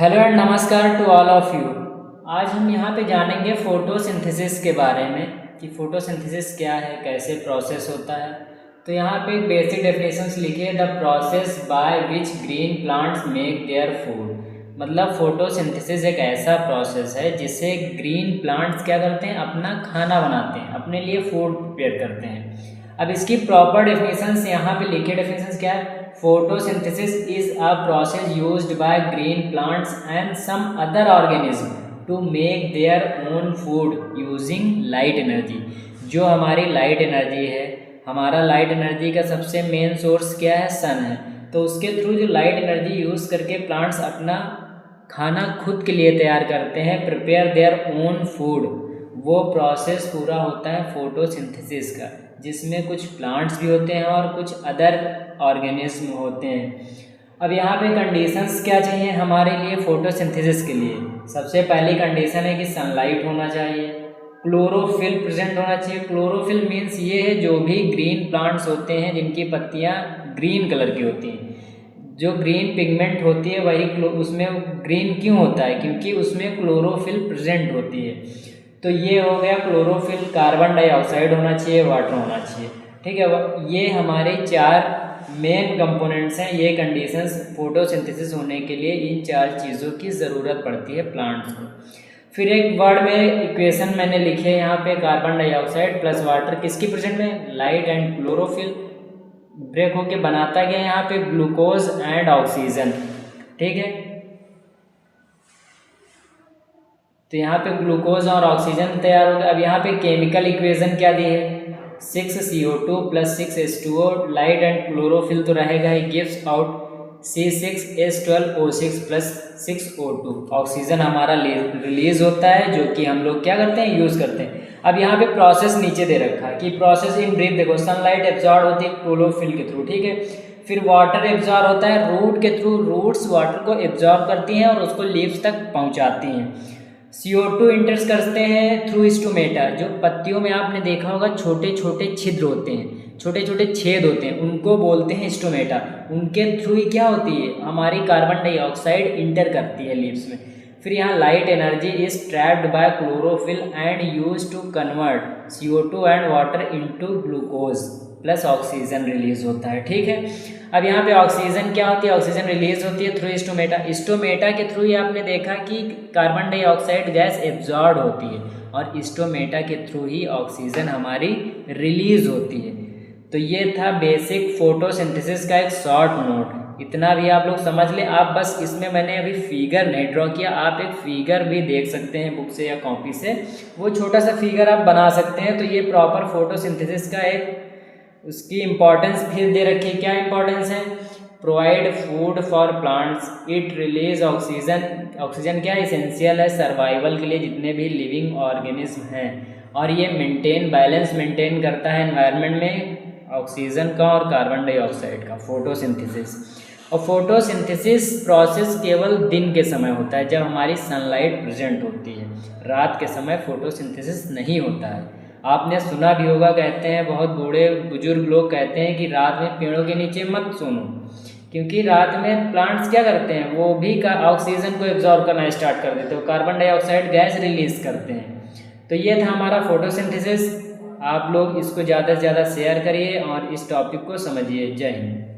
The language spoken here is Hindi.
हेलो एंड नमस्कार टू ऑल ऑफ यू। आज हम यहाँ पे जानेंगे फोटोसिंथेसिस के बारे में कि फोटोसिंथेसिस क्या है, कैसे प्रोसेस होता है। तो यहाँ पे एक बेसिक डेफिनेशंस लिखी है, the process by which green plants make their food. मतलब फोटोसिंथेसिस एक ऐसा प्रोसेस है जिससे ग्रीन प्लांट्स क्या करते हैं, अपना खाना बनाते हैं, अपने लिए फूड प्रिपेयर करते हैं। अब इसकी प्रॉपर डेफिनेशंस यहाँ पे लिखे, डेफिनेशंस क्या है, photosynthesis is a process used by green plants and some other organisms to make their own food using light energy। जो हमारी लाइट एनर्जी है, हमारा लाइट एनर्जी का सबसे मेन सोर्स क्या है, सन है। तो उसके थ्रू जो लाइट एनर्जी यूज़ करके प्लांट्स अपना खाना खुद के लिए तैयार करते हैं, प्रिपेयर देयर ओन फूड। वो प्रोसेस पूरा होता है फोटोसिंथेसिस का, जिसमें कुछ प्लांट्स भी होते हैं और कुछ अदर ऑर्गेनिज्म होते हैं। अब यहाँ पे कंडीशंस क्या चाहिए हमारे लिए फोटोसिंथेसिस के लिए। सबसे पहली कंडीशन है कि सनलाइट होना चाहिए, क्लोरोफिल प्रेजेंट होना चाहिए। क्लोरोफिल मीन्स ये है जो भी ग्रीन प्लांट्स होते हैं जिनकी पत्तियाँ ग्रीन कलर की होती हैं, जो ग्रीन पिगमेंट होती है वही उसमें ग्रीन क्यों होता है, क्योंकि उसमें क्लोरोफिल प्रेजेंट होती है। तो ये हो गया क्लोरोफिल। कार्बन डाइऑक्साइड होना चाहिए, वाटर होना चाहिए। ठीक है, ये हमारे चार मेन कंपोनेंट्स हैं। ये कंडीशंस फोटोसिंथेसिस होने के लिए इन चार चीज़ों की ज़रूरत पड़ती है प्लांट्स को। फिर एक वर्ड में इक्वेशन मैंने लिखे है यहाँ पे, कार्बन डाइऑक्साइड प्लस वाटर किसकी प्रेजेंट में, लाइट एंड क्लोरोफिल ब्रेक होके बनाता गया यहाँ पे ग्लूकोज एंड ऑक्सीजन। ठीक है, तो यहाँ पे ग्लूकोज और ऑक्सीजन तैयार हो गया। अब यहाँ पे केमिकल इक्वेशन क्या दी है, 6CO2 plus 6H2O, light and chlorophyll तो रहेगा ही, gives out C6H12O6 plus 6O2। Oxygen हमारा रिलीज होता है, जो कि हम लोग क्या करते हैं, यूज़ करते हैं। अब यहाँ पे प्रोसेस नीचे दे रखा है कि प्रोसेस इन ब्रीफ देखो, सनलाइट एब्जॉर्ब होती है क्लोरोफिल के थ्रू। ठीक है, फिर वाटर एब्जॉर्ब होता है रूट के थ्रू, रूट्स वाटर को एब्जॉर्ब करती हैं और उसको लीव्स तक पहुँचाती हैं। CO2 इंटर्स करते हैं थ्रू स्टोमेटा। जो पत्तियों में आपने देखा होगा छोटे छोटे छिद्र होते हैं, छोटे छोटे छेद होते हैं, उनको बोलते हैं स्टोमेटा। उनके थ्रू ही क्या होती है, हमारी कार्बन डाइऑक्साइड इंटर करती है लीव्स में। फिर यहाँ light energy is trapped by chlorophyll and use to convert CO2 and water into glucose plus oxygen release होता है। ठीक है, अब यहाँ पे ऑक्सीजन क्या होती है, ऑक्सीजन रिलीज होती है थ्रू स्टोमेटा। स्टोमेटा के थ्रू ही आपने देखा कि कार्बन डाइऑक्साइड गैस एब्जॉर्ब होती है और स्टोमेटा के थ्रू ही ऑक्सीजन हमारी रिलीज होती है। तो ये था बेसिक फोटोसिंथेसिस का एक शॉर्ट नोट। इतना भी आप लोग समझ लें। आप बस इसमें मैंने अभी फिगर नहीं ड्रॉ किया, आप एक फिगर भी देख सकते हैं बुक से या कॉपी से, वो छोटा सा फिगर आप बना सकते हैं। तो ये प्रॉपर फोटोसिंथेसिस का एक उसकी इम्पोर्टेंस फिर दे रखी है। क्या इम्पोर्टेंस है, provide food for plants, it release oxygen. Oxygen क्या इसेंशियल है सर्वाइवल के लिए जितने भी लिविंग ऑर्गेनिज्म हैं, और ये मेंटेन बैलेंस मेंटेन करता है एनवायरनमेंट में ऑक्सीजन का और कार्बन डाइऑक्साइड का, फोटोसिंथेसिस। और फोटोसिंथेसिस प्रोसेस केवल दिन के समय होता है जब हमारी सनलाइट प्रेजेंट होती है, रात के समय फोटोसिंथेसिस नहीं होता है। आपने सुना भी होगा, कहते हैं बहुत बूढ़े बुजुर्ग लोग कहते हैं कि रात में पेड़ों के नीचे मत सोनो, क्योंकि रात में प्लांट्स क्या करते हैं, वो भी ऑक्सीजन को एब्जॉर्ब करना स्टार्ट कर देते हैं, कार्बन डाइऑक्साइड गैस रिलीज करते हैं। तो ये था हमारा फोटोसिंथेसिस। आप लोग इसको ज़्यादा से ज़्यादा शेयर करिए और इस टॉपिक को समझिए। जय हिंद।